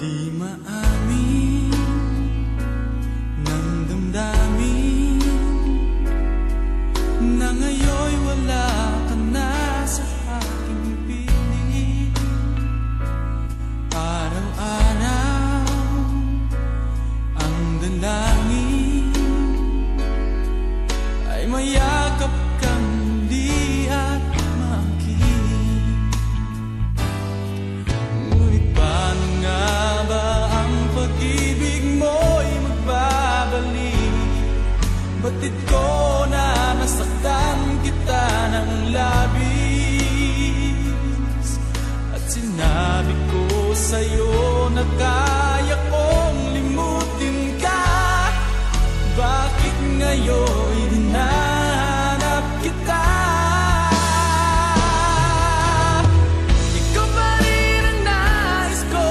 Di maamin ng damdamin na ngayon'y wala ka na sa aking piling. Araw-araw ang dalangin ay mayakap kang muli at makinig. Ngunit paano nga ba ang pag-ibig mo'y magbabalik? Batid ko na nasaktan kita ng labis, at sinabi ko sa'yo na kaya kong limutin ka. Bakit ngayon hinahanap kita? Ikaw pa rin ang nais ko,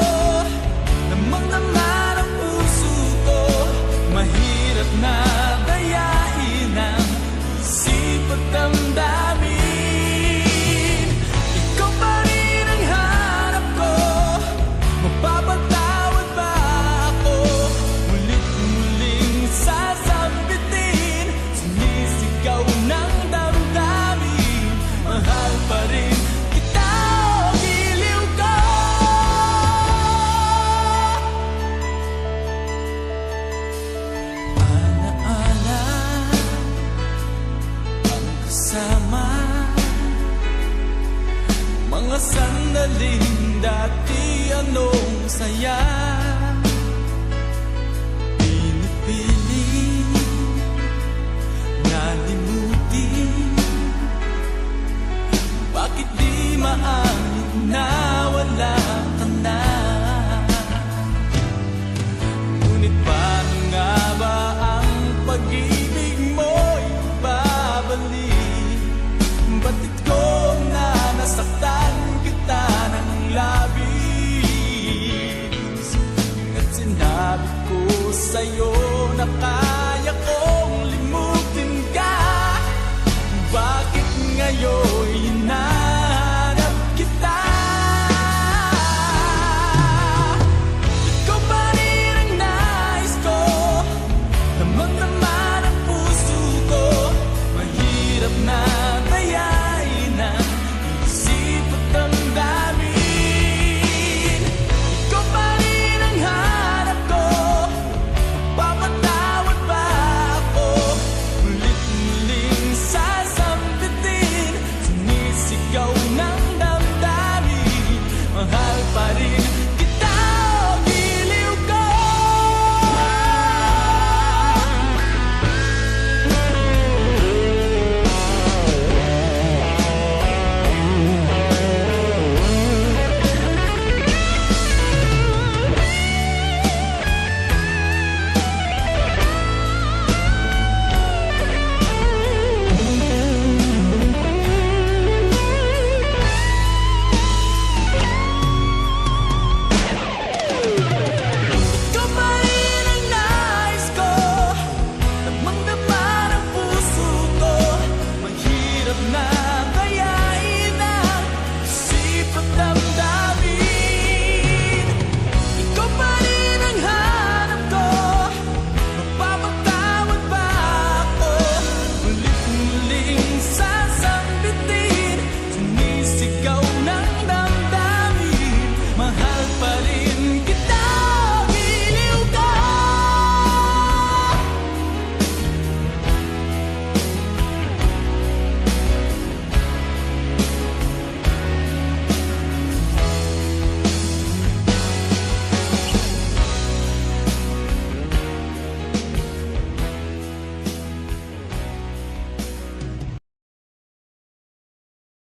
namang-naman ang puso ko. Mahirap na dayain ang isip at damdamin. Ikaw pa rin ang hanap ko, mapapatawad ba ako? Mulit-muling sasambitin, sumisigaw ng damdamin. Mahal pa rin kita, o giliw ko. Alaala ang kasama, mga sandaling dati anong saya. Pinipilit na limutin, bakit di maamin na wala ka na? Ngunit paano nga ba ang pag-ibig mo'y babalik? Batid ko na nasaktan kita ng labis, at sinabi ko sa'yo na